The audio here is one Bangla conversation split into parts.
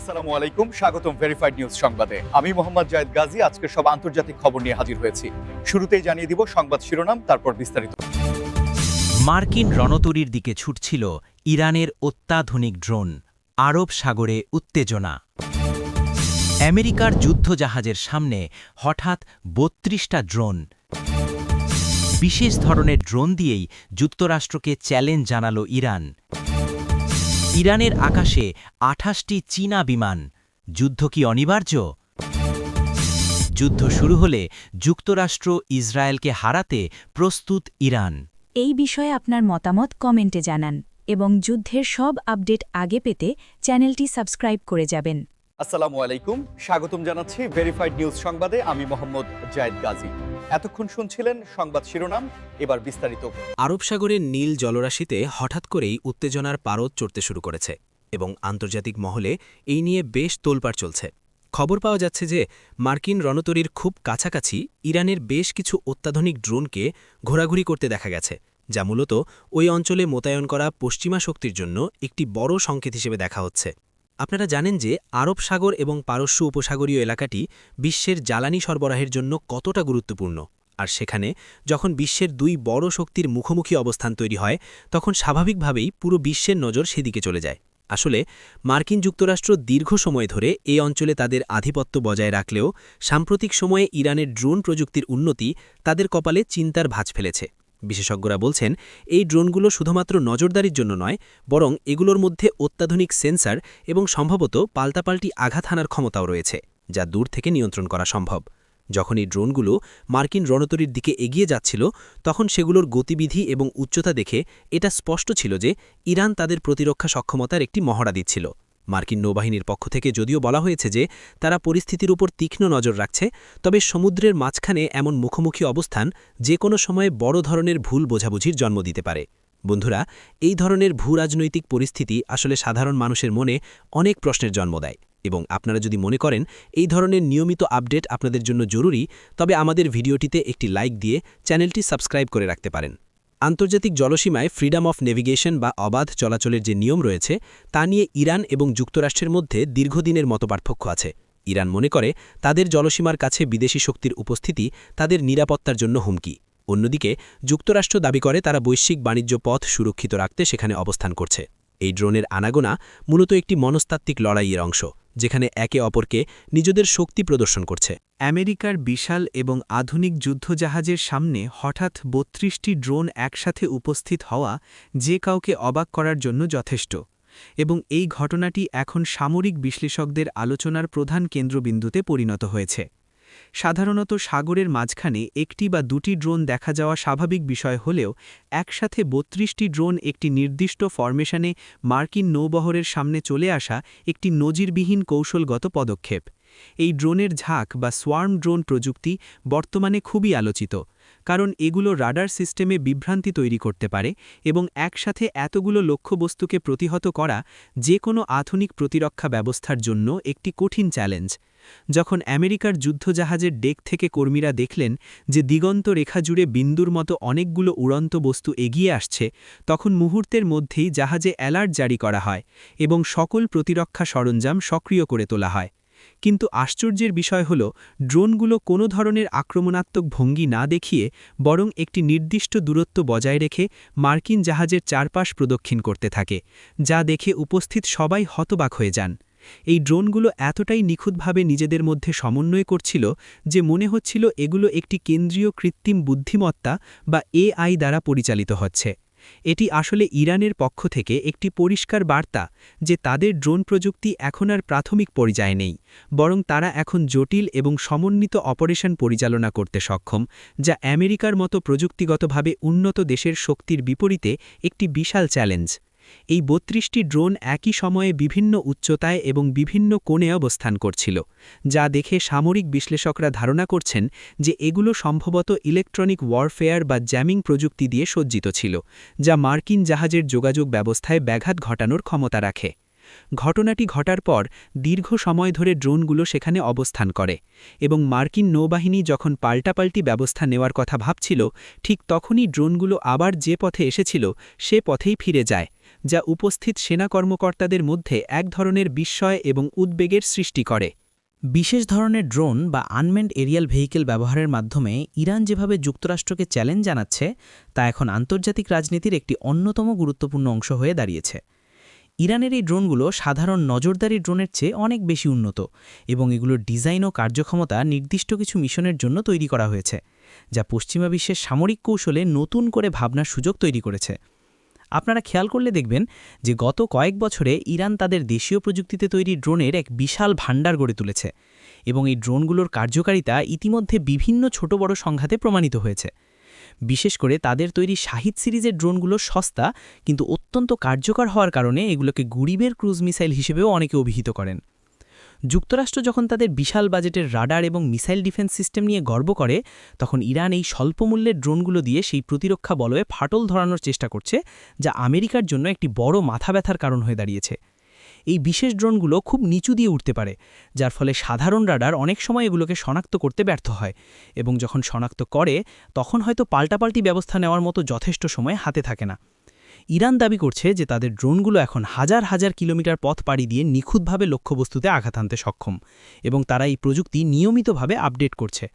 আসসালামু আলাইকুম, স্বাগতম ভেরিফাইড নিউজ সংবাদে। আমি মোহাম্মদ জায়েদ গাজী আজকের সব আন্তর্জাতিক খবর নিয়ে হাজির হয়েছি। শুরুতেই জানিয়ে দিব সংবাদ শিরোনাম, তারপর বিস্তারিত। মার্কিন রণতরীর দিকে ছুটছিল ইরানের অত্যাধুনিক ড্রোন, আরব সাগরে উত্তেজনা। আমেরিকার যুদ্ধজাহাজের সামনে হঠাৎ ৩২টা ড্রোন। বিশেষ ধরনের ড্রোন দিয়েই যুক্তরাষ্ট্রকে চ্যালেঞ্জ জানাল ইরান। ইরানের আকাশে ২৮টি চীনা বিমান। যুদ্ধ কি অনিবার্য? যুদ্ধ শুরু হলে যুক্তরাষ্ট্র ইসরায়েলকে হারাতে প্রস্তুত ইরান। এই বিষয়ে আপনার মতামত কমেন্টে জানান এবং যুদ্ধের সব আপডেট আগে পেতে চ্যানেলটি সাবস্ক্রাইব করে যাবেন। আসসালামু আলাইকুম, স্বাগতম জানাচ্ছি ভেরিফাইড নিউজ সংবাদে। আমি মোহাম্মদ জায়েদ গাজী। এতক্ষণ শুনছিলেন সংবাদ শিরোনাম, এবার বিস্তারিত। আরব সাগরের নীল জলরাশিতে হঠাৎ করেই উত্তেজনার পারদ চড়তে শুরু করেছে এবং আন্তর্জাতিক মহলে এই নিয়ে বেশ তোলপাড় চলছে। খবর পাওয়া যাচ্ছে যে মার্কিন রণতরীর খুব কাছাকাছি ইরানের বেশ কিছু অত্যাধুনিক ড্রোনকে ঘোরাঘুরি করতে দেখা গেছে, যা মূলত ওই অঞ্চলে মোতায়েন করা পশ্চিমা শক্তির জন্য একটি বড় সংকেত হিসেবে দেখা হচ্ছে। আপনারা জানেন যে আরব সাগর এবং পারস্য উপসাগরীয় এলাকাটি বিশ্বের জ্বালানি সরবরাহের জন্য কতটা গুরুত্বপূর্ণ, আর সেখানে যখন বিশ্বের দুই বড় শক্তির মুখোমুখি অবস্থান তৈরি হয় তখন স্বাভাবিকভাবেই পুরো বিশ্বের নজর সেদিকে চলে যায়। আসলে মার্কিন যুক্তরাষ্ট্র দীর্ঘ সময় ধরে এই অঞ্চলে তাদের আধিপত্য বজায় রাখলেও সাম্প্রতিক সময়ে ইরানের ড্রোন প্রযুক্তির উন্নতি তাদের কপালে চিন্তার ভাঁজ ফেলেছে। বিশেষজ্ঞরা বলছেন, এই ড্রোনগুলো শুধুমাত্র নজরদারির জন্য নয়, বরং এগুলোর মধ্যে অত্যাধুনিক সেন্সর এবং সম্ভবত পাল্টাপাল্টি আঘাত হানার ক্ষমতাও রয়েছে, যা দূর থেকে নিয়ন্ত্রণ করা সম্ভব। যখন এই ড্রোনগুলো মার্কিন রণতরীর দিকে এগিয়ে যাচ্ছিল তখন সেগুলোর গতিবিধি এবং উচ্চতা দেখে এটা স্পষ্ট ছিল যে ইরান তাদের প্রতিরক্ষা সক্ষমতার একটি মহড়া দিচ্ছিল। মার্কিন নৌবাহিনীর পক্ষ থেকে যদিও বলা হয়েছে যে তারা পরিস্থিতির উপর তীক্ষ্ণ নজর রাখছে, তবে সমুদ্রের মাঝখানে এমন মুখোমুখি অবস্থান যে কোনো সময়ে বড় ধরনের ভুল বোঝাবুঝির জন্ম দিতে পারে। বন্ধুরা, এই ধরনের ভূরাজনৈতিক পরিস্থিতি আসলে সাধারণ মানুষের মনে অনেক প্রশ্নের জন্ম দেয়, এবং আপনারা যদি মনে করেন এই ধরনের নিয়মিত আপডেট আপনাদের জন্য জরুরি, তবে আমাদের ভিডিওটিতে একটি লাইক দিয়ে চ্যানেলটি সাবস্ক্রাইব করে রাখতে পারেন। আন্তর্জাতিক জলসীমায় ফ্রিডম অফ নেভিগেশন বা অবাধ চলাচলের যে নিয়ম রয়েছে তা নিয়ে ইরান এবং যুক্তরাষ্ট্রের মধ্যে দীর্ঘদিনের মতপার্থক্য আছে। ইরান মনে করে তাদের জলসীমার কাছে বিদেশি শক্তির উপস্থিতি তাদের নিরাপত্তার জন্য হুমকি। অন্যদিকে যুক্তরাষ্ট্র দাবি করে তারা বৈশ্বিক বাণিজ্য পথ সুরক্ষিত রাখতে সেখানে অবস্থান করছে। এই ড্রোনের আনাগোনা মূলত একটি মনস্তাত্ত্বিক লড়াইয়ের অংশ, যেখানে একে অপরকে নিজেদের শক্তি প্রদর্শন করছে। আমেরিকার বিশাল এবং আধুনিক যুদ্ধজাহাজের সামনে হঠাৎ ৩২টি ড্রোন একসাথে উপস্থিত হওয়া যে কাউকে অবাক করার জন্য যথেষ্ট, এবং এই ঘটনাটি এখন সামরিক বিশ্লেষকদের আলোচনার প্রধান কেন্দ্রবিন্দুতে পরিণত হয়েছে। সাধারণত সাগরের মাঝখানে একটি বা দুটি ড্রোন দেখা যাওয়া স্বাভাবিক বিষয় হলেও একসাথে ৩২টি ড্রোন একটি নির্দিষ্ট ফরমেশনে মার্কিন নৌবহরের সামনে চলে আসা একটি নজিরবিহীন কৌশলগত পদক্ষেপ। এই ড্রোনের ঝাঁক বা সোয়ার্ম ড্রোন প্রযুক্তি বর্তমানে খুবই আলোচিত, কারণ এগুলো রাডার সিস্টেমে বিভ্রান্তি তৈরি করতে পারে এবং একসাথে এতগুলো লক্ষ্যবস্তুকে প্রতিহত করা যে কোনো আধুনিক প্রতিরক্ষা ব্যবস্থার জন্য একটি কঠিন চ্যালেঞ্জ। যখন আমেরিকার যুদ্ধজাহাজের ডেক থেকে কর্মীরা দেখলেন যে দিগন্ত রেখা জুড়ে বিন্দুর মতো অনেকগুলো উড়ন্ত বস্তু এগিয়ে আসছে, তখন মুহূর্তের মধ্যেই জাহাজে অ্যালার্ট জারি করা হয় এবং সকল প্রতিরক্ষা সরঞ্জাম সক্রিয় করে তোলা হয়। কিন্তু আশ্চর্যের বিষয় হল, ড্রোনগুলো কোনো ধরনের আক্রমণাত্মক ভঙ্গি না দেখিয়ে বরং একটি নির্দিষ্ট দূরত্ব বজায় রেখে মার্কিন জাহাজের চারপাশ প্রদক্ষিণ করতে থাকে, যা দেখে উপস্থিত সবাই হতবাক হয়ে যান। এই ড্রোনগুলো এতটাই নিখুঁতভাবে নিজেদের মধ্যে সমন্বয় করছিল যে মনে হচ্ছিল এগুলো একটি কেন্দ্রীয় কৃত্রিম বুদ্ধিমত্তা বা এআই দ্বারা পরিচালিত হচ্ছে। এটি আসলে ইরানের পক্ষ থেকে একটি পরিষ্কার বার্তা যে তাদের ড্রোন প্রযুক্তি এখন আর প্রাথমিক পর্যায়ে নেই, বরং তারা এখন জটিল এবং সমন্বিত অপারেশন পরিচালনা করতে সক্ষম, যা আমেরিকার মতো প্রযুক্তিগতভাবে উন্নত দেশের শক্তির বিপরীতে একটি বিশাল চ্যালেঞ্জ। এই ৩২টি ড্রোন একই সময়ে বিভিন্ন উচ্চতায় এবং বিভিন্ন কোণে অবস্থান করছিল, যা দেখে সামরিক বিশ্লেষকরা ধারণা করছেন যে এগুলো সম্ভবত ইলেকট্রনিক ওয়ারফেয়ার বা জ্যামিং প্রযুক্তি দিয়ে সজ্জিত ছিল, যা মার্কিন জাহাজের যোগাযোগ ব্যবস্থায় ব্যাঘাত ঘটানোর ক্ষমতা রাখে। ঘটনাটি ঘটার পর দীর্ঘ সময় ধরে ড্রোনগুলো সেখানে অবস্থান করে এবং মার্কিন নৌবাহিনী যখন পাল্টাপাল্টি ব্যবস্থা নেওয়ার কথা ভাবছিল, ঠিক তখনই ড্রোনগুলো আবার যে পথে এসেছিল সে পথেই ফিরে যায়, যা উপস্থিত সেনা কর্মকর্তাদের মধ্যে এক ধরনের বিস্ময় এবং উদ্বেগের সৃষ্টি করে। বিশেষ ধরনের ড্রোন বা আনম্যান্ড এরিয়াল ভেহিকেল ব্যবহারের মাধ্যমে ইরান যেভাবে যুক্তরাষ্ট্রকে চ্যালেঞ্জ জানাচ্ছে তা এখন আন্তর্জাতিক রাজনীতির একটি অন্যতম গুরুত্বপূর্ণ অংশ হয়ে দাঁড়িয়েছে। ইরানের এই ড্রোনগুলো সাধারণ নজরদারি ড্রোনের চেয়ে অনেক বেশি উন্নত এবং এগুলোর ডিজাইন ও কার্যক্ষমতা নির্দিষ্ট কিছু মিশনের জন্য তৈরি করা হয়েছে, যা পশ্চিমা বিশ্বের সামরিক কৌশলে নতুন করে ভাবনার সুযোগ তৈরি করেছে। আপনারা খেয়াল করলে দেখবেন যে গত কয়েক বছরে ইরান তাদের দেশীয় প্রযুক্তিতে তৈরি ড্রোনের এক বিশাল ভাণ্ডার গড়ে তুলেছে এবং এই ড্রোনগুলোর কার্যকারিতা ইতিমধ্যে বিভিন্ন ছোট বড় সংঘাতে প্রমাণিত হয়েছে। বিশেষ করে তাদের তৈরি শাহিদ সিরিজের ড্রোনগুলো সস্তা কিন্তু অত্যন্ত কার্যকর হওয়ার কারণে এগুলোকে গুরিবের ক্রুজ মিসাইল হিসেবেও অনেকে অভিহিত করেন। যুক্তরাষ্ট্র যখন তাদের বিশাল বাজেটের রাডার এবং মিসাইল ডিফেন্স সিস্টেম নিয়ে গর্ব করে, তখন ইরান এই স্বল্পমূল্যের ড্রোনগুলো দিয়ে সেই প্রতিরক্ষা বলয়ে ফাটল ধরানোর চেষ্টা করছে, যা আমেরিকার জন্য একটি বড় মাথা ব্যথার কারণ হয়ে দাঁড়িয়েছে। এই বিশেষ ড্রোনগুলো খুব নিচু দিয়ে উঠতে পারে, যার ফলে সাধারণ রাডার অনেক সময় এগুলোকে শনাক্ত করতে ব্যর্থ হয় এবং যখন শনাক্ত করে তখন হয়তো পাল্টাপাল্টি ব্যবস্থা নেওয়ার মতো যথেষ্ট সময় হাতে থাকে না। ইরান দাবি করছে যে তাদের ড্রোনগুলো এখন হাজার হাজার কিলোমিটার পথ পাড়ি দিয়ে নিখুঁতভাবে লক্ষ্যবস্তুতে আঘাত আনতে সক্ষম এবং তারা এই প্রযুক্তি নিয়মিতভাবে আপডেট করছে।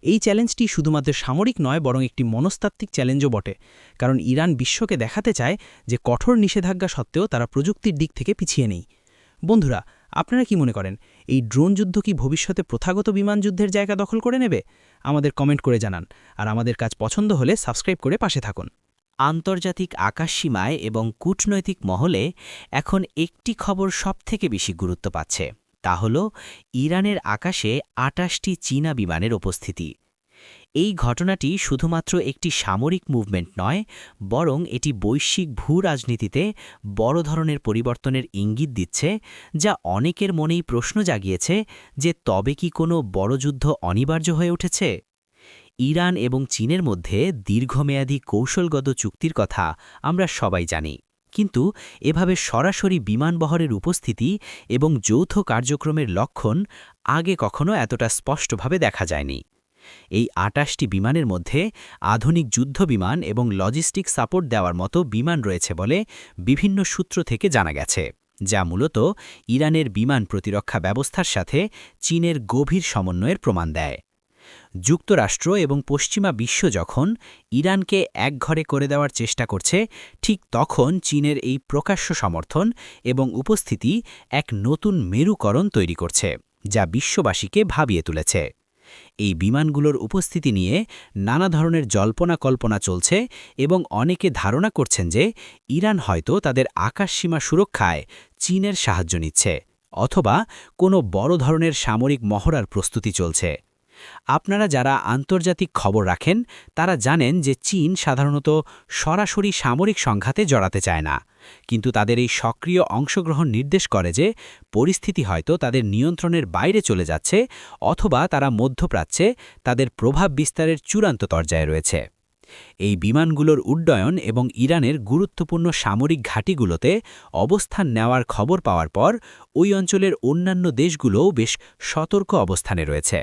এই চ্যালেঞ্জটি শুধুমাত্র সামরিক নয় বরং একটি মনস্তাত্ত্বিক চ্যালেঞ্জও বটে, কারণ ইরান বিশ্বকে দেখাতে চায় যে কঠোর নিষেধাজ্ঞা সত্ত্বেও তারা প্রযুক্তির দিক থেকে পিছিয়ে নেই। বন্ধুরা, আপনারা কি মনে করেন এই ড্রোন যুদ্ধ কি ভবিষ্যতে প্রথাগত বিমান যুদ্ধের জায়গা দখল করে নেবে? আমাদের কমেন্ট করে জানান, আর আমাদের কাজ পছন্দ হলে সাবস্ক্রাইব করে পাশে থাকুন। আন্তর্জাতিক আকাশসীমায় এবং কূটনৈতিক মহলে এখন একটি খবর সবথেকে বেশি গুরুত্ব পাচ্ছে, তা হল ইরানের আকাশে ২৮টি চীনা বিমানের উপস্থিতি। এই ঘটনাটি শুধুমাত্র একটি সামরিক মুভমেন্ট নয়, বরং এটি বৈশ্বিক ভূ-রাজনীতিতে বড় ধরনের পরিবর্তনের ইঙ্গিত দিচ্ছে, যা অনেকের মনেই প্রশ্ন জাগিয়েছে যে তবে কি কোনো বড় যুদ্ধ অনিবার্য হয়ে উঠেছে। ইরান এবং চীনের মধ্যে দীর্ঘমেয়াদী কৌশলগত চুক্তির কথা আমরা সবাই জানি, কিন্তু এভাবে সরাসরি বিমানবহরের উপস্থিতি এবং যৌথ কার্যক্রমের লক্ষণ আগে কখনো এতটা স্পষ্টভাবে দেখা যায়নি। এই ২৮টি বিমানের মধ্যে আধুনিক যুদ্ধবিমান এবং লজিস্টিক সাপোর্ট দেওয়ার মতো বিমান রয়েছে বলে বিভিন্ন সূত্র থেকে জানা গেছে, যা মূলত ইরানের বিমান প্রতিরক্ষা ব্যবস্থার সাথে চীনের গভীর সমন্বয়ের প্রমাণ দেয়। যুক্তরাষ্ট্র এবং পশ্চিমা বিশ্ব যখন ইরানকে একঘরে করে দেওয়ার চেষ্টা করছে, ঠিক তখন চীনের এই প্রকাশ্য সমর্থন এবং উপস্থিতি এক নতুন মেরুকরণ তৈরি করছে, যা বিশ্ববাসীকে ভাবিয়ে তুলেছে। এই বিমানগুলোর উপস্থিতি নিয়ে নানা ধরনের জল্পনা কল্পনা চলছে এবং অনেকে ধারণা করছেন যে ইরান হয়তো তাদের আকাশসীমা সুরক্ষায় চীনের সাহায্য নিচ্ছে অথবা কোনো বড় ধরনের সামরিক মহড়ার প্রস্তুতি চলছে। আপনারা যারা আন্তর্জাতিক খবর রাখেন তারা জানেন যে চীন সাধারণত সরাসরি সামরিক সংঘাতে জড়াতে চায় না, কিন্তু তাদের এই সক্রিয় অংশগ্রহণ নির্দেশ করে যে পরিস্থিতি হয়তো তাদের নিয়ন্ত্রণের বাইরে চলে যাচ্ছে অথবা তারা মধ্যপ্রাচ্যে তাদের প্রভাব বিস্তারের চূড়ান্ত পর্যায়ে রয়েছে। এই বিমানগুলোর উড্ডয়ন এবং ইরানের গুরুত্বপূর্ণ সামরিক ঘাঁটিগুলোতে অবস্থান নেওয়ার খবর পাওয়ার পর ওই অঞ্চলের অন্যান্য দেশগুলোও বেশ সতর্ক অবস্থানে রয়েছে।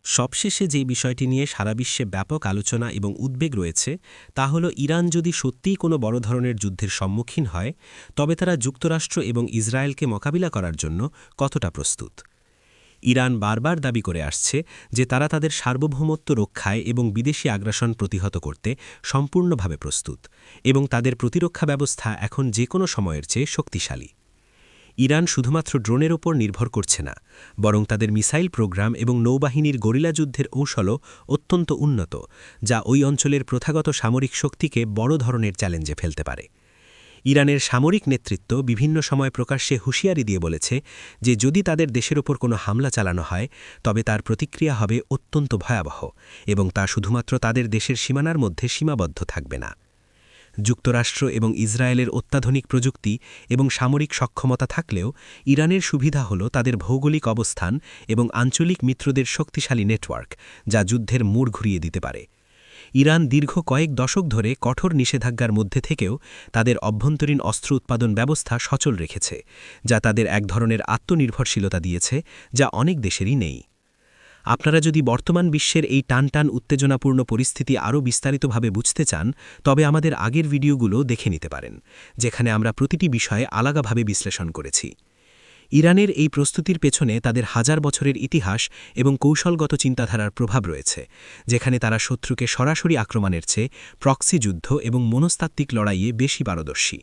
সবশেষে যে বিষয়টি নিয়ে সারা বিশ্বে ব্যাপক আলোচনা এবং উদ্বেগ রয়েছে তা হল ইরান যদি সত্যিই কোনো বড় ধরনের যুদ্ধের সম্মুখীন হয়, তবে তারা যুক্তরাষ্ট্র এবং ইসরায়েলকে মোকাবিলা করার জন্য কতটা প্রস্তুত। ইরান বারবার দাবি করে আসছে যে তারা তাদের সার্বভৌমত্ব রক্ষায় এবং বিদেশি আগ্রাসন প্রতিহত করতে সম্পূর্ণভাবে প্রস্তুত এবং তাদের প্রতিরক্ষা ব্যবস্থা এখন যে কোনো সময়ের চেয়ে শক্তিশালী। ইরান শুধুমাত্র ড্রোনের ওপর নির্ভর করছে না, বরং তাদের মিসাইল প্রোগ্রাম এবং নৌবাহিনীর গরিলা যুদ্ধের কৌশলও অত্যন্ত উন্নত, যা ওই অঞ্চলের প্রথাগত সামরিক শক্তিকে বড় ধরনের চ্যালেঞ্জে ফেলতে পারে। ইরানের সামরিক নেতৃত্ব বিভিন্ন সময় প্রকাশ্যে হুঁশিয়ারি দিয়ে বলেছে যে যদি তাদের দেশের ওপর কোনো হামলা চালানো হয় তবে তার প্রতিক্রিয়া হবে অত্যন্ত ভয়াবহ এবং তা শুধুমাত্র তাদের দেশের সীমানার মধ্যে সীমাবদ্ধ থাকবে না। যুক্তরাষ্ট্র এবং ইসরায়েলের অত্যাধুনিক প্রযুক্তি এবং সামরিক সক্ষমতা থাকলেও ইরানের সুবিধা হল তাদের ভৌগোলিক অবস্থান এবং আঞ্চলিক মিত্রদের শক্তিশালী নেটওয়ার্ক, যা যুদ্ধের মোড় ঘুরিয়ে দিতে পারে। ইরান দীর্ঘ কয়েক দশক ধরে কঠোর নিষেধাজ্ঞার মধ্যে থেকেও তাদের অভ্যন্তরীণ অস্ত্র উৎপাদন ব্যবস্থা সচল রেখেছে, যা তাদের এক ধরনের আত্মনির্ভরশীলতা দিয়েছে যা অনেক দেশেরই নেই। আপনারা যদি বর্তমান বিশ্বের এই টানটান উত্তেজনাপূর্ণ পরিস্থিতি আরও বিস্তারিতভাবে বুঝতে চান তবে আমাদের আগের ভিডিওগুলো দেখে নিতে পারেন, যেখানে আমরা প্রতিটি বিষয়ে আলাদাভাবে বিশ্লেষণ করেছি। ইরানের এই প্রস্তুতির পেছনে তাদের হাজার বছরের ইতিহাস এবং কৌশলগত চিন্তাধারার প্রভাব রয়েছে, যেখানে তারা শত্রুকে সরাসরি আক্রমণের চেয়ে প্রক্সি যুদ্ধ এবং মনস্তাত্ত্বিক লড়াইয়ে বেশি পারদর্শী।